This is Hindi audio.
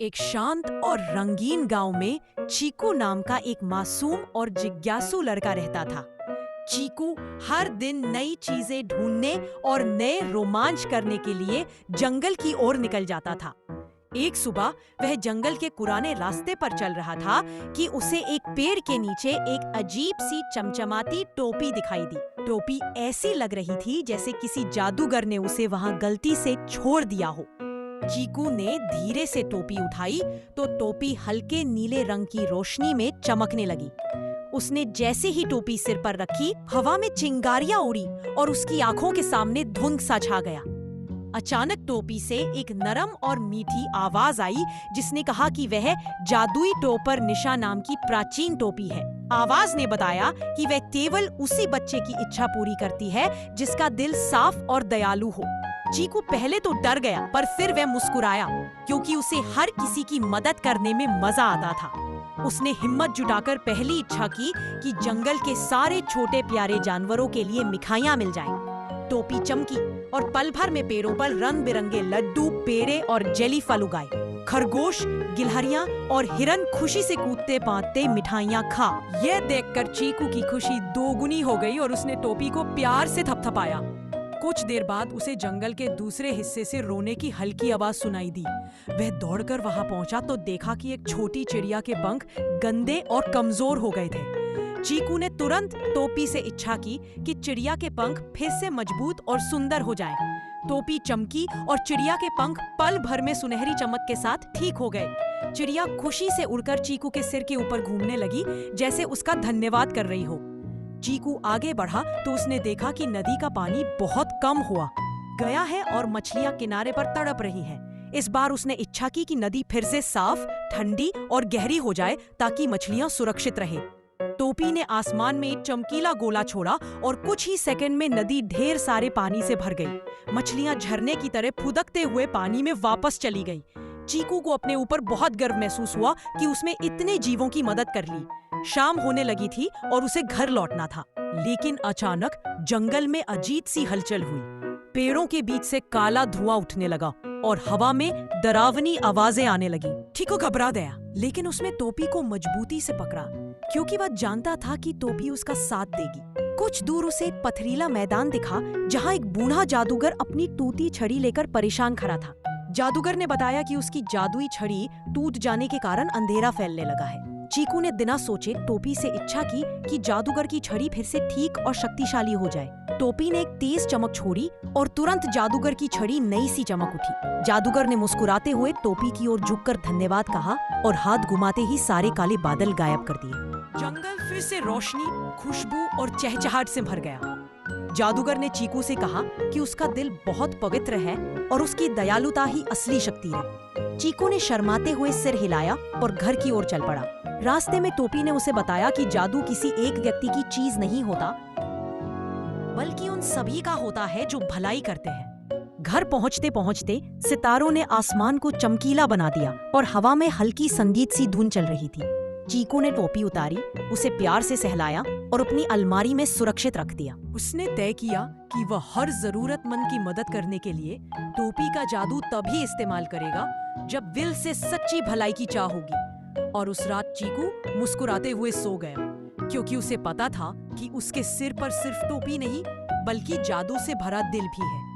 एक शांत और रंगीन गांव में चीकू नाम का एक मासूम और जिज्ञासु लड़का रहता था। चीकू हर दिन नई चीजें ढूंढने और नए रोमांच करने के लिए जंगल की ओर निकल जाता था। एक सुबह वह जंगल के पुराने रास्ते पर चल रहा था कि उसे एक पेड़ के नीचे एक अजीब सी चमचमाती टोपी दिखाई दी। टोपी ऐसी लग रही थी जैसे किसी जादूगर ने उसे वहां गलती से छोड़ दिया हो। चीकू ने धीरे से टोपी उठाई तो टोपी हल्के नीले रंग की रोशनी में चमकने लगी। उसने जैसे ही टोपी सिर पर रखी, हवा में चिंगारियां उड़ी और उसकी आंखों के सामने धुंध सा छा गया। अचानक टोपी से एक नरम और मीठी आवाज आई जिसने कहा कि वह जादुई टोपर निशा नाम की प्राचीन टोपी है। आवाज ने बताया कि वह केवल उसी बच्चे की इच्छा पूरी करती है जिसका दिल साफ और दयालु हो। चीकू पहले तो डर गया, पर फिर वह मुस्कुराया क्योंकि उसे हर किसी की मदद करने में मजा आता था। उसने हिम्मत जुटाकर पहली इच्छा की कि जंगल के सारे छोटे प्यारे जानवरों के लिए मिठाइयां मिल जाएं। टोपी चमकी और पल भर में पेड़ों पर रंग बिरंगे लड्डू, पेड़े और जेली फल उगाए। खरगोश, गिलहरियां और हिरन खुशी से कूदते पादते मिठाइयां खा। यह देखकर चीकू की खुशी दोगुनी हो गई और उसने टोपी को प्यार से थपथपाया। कुछ देर बाद उसे जंगल के दूसरे हिस्से से रोने की हल्की आवाज सुनाई दी। वह दौड़कर वहां पहुंचा तो देखा कि एक छोटी चिड़िया के पंख गंदे और कमजोर हो गए थे। चीकू ने तुरंत टोपी से इच्छा की कि चिड़िया के पंख फिर से मजबूत और सुंदर हो जाएं। टोपी चमकी और चिड़िया के पंख पल भर में सुनहरी चमक के साथ ठीक हो गए। चिड़िया खुशी से उड़कर चीकू के सिर के ऊपर घूमने लगी जैसे उसका धन्यवाद कर रही हो। चीकू आगे बढ़ा तो उसने देखा कि नदी का पानी बहुत कम हुआ गया है और मछलियां किनारे पर तड़प रही हैं। इस बार उसने इच्छा की कि नदी फिर से साफ, ठंडी और गहरी हो जाए ताकि मछलियां सुरक्षित रहे। टोपी ने आसमान में एक चमकीला गोला छोड़ा और कुछ ही सेकंड में नदी ढेर सारे पानी से भर गई। मछलियां झरने की तरह फुदकते हुए पानी में वापस चली गई। चीकू को अपने ऊपर बहुत गर्व महसूस हुआ कि उसने इतने जीवों की मदद कर ली। शाम होने लगी थी और उसे घर लौटना था, लेकिन अचानक जंगल में अजीब सी हलचल हुई। पेड़ों के बीच से काला धुआं उठने लगा और हवा में डरावनी आवाजें आने लगी। चीकू घबरा गया, लेकिन उसने टोपी को मजबूती से पकड़ा क्योंकि वह जानता था कि टोपी उसका साथ देगी। कुछ दूर उसे एक पथरीला मैदान दिखा जहाँ एक बूढ़ा जादूगर अपनी टूटी छड़ी लेकर परेशान खड़ा था। जादूगर ने बताया कि उसकी जादुई छड़ी टूट जाने के कारण अंधेरा फैलने लगा है। चीकू ने बिना सोचे टोपी से इच्छा की कि जादूगर की छड़ी फिर से ठीक और शक्तिशाली हो जाए। टोपी ने एक तेज चमक छोड़ी और तुरंत जादूगर की छड़ी नई सी चमक उठी। जादूगर ने मुस्कुराते हुए टोपी की ओर झुककर धन्यवाद कहा और हाथ घुमाते ही सारे काले बादल गायब कर दिए। जंगल फिर से रोशनी, खुशबू और चहचहाट से भर गया। जादूगर ने चीकू से कहा कि उसका दिल बहुत पवित्र है और उसकी दयालुता ही असली शक्ति है। चीकू ने शर्माते हुए सिर हिलाया और घर की ओर चल पड़ा। रास्ते में टोपी ने उसे बताया कि जादू किसी एक व्यक्ति की चीज नहीं होता, बल्कि उन सभी का होता है जो भलाई करते हैं। घर पहुंचते पहुंचते सितारों ने आसमान को चमकीला बना दिया और हवा में हल्की संगीत सी धुन चल रही थी। चीकू ने टोपी उतारी, उसे प्यार से सहलाया और अपनी अलमारी में सुरक्षित रख दिया। उसने तय किया कि वह हर जरूरतमंद की मदद करने के लिए टोपी का जादू तभी इस्तेमाल करेगा जब दिल से सच्ची भलाई की चाह होगी। और उस रात चीकू मुस्कुराते हुए सो गया क्योंकि उसे पता था कि उसके सिर पर सिर्फ टोपी नहीं, बल्कि जादू से भरा दिल भी है।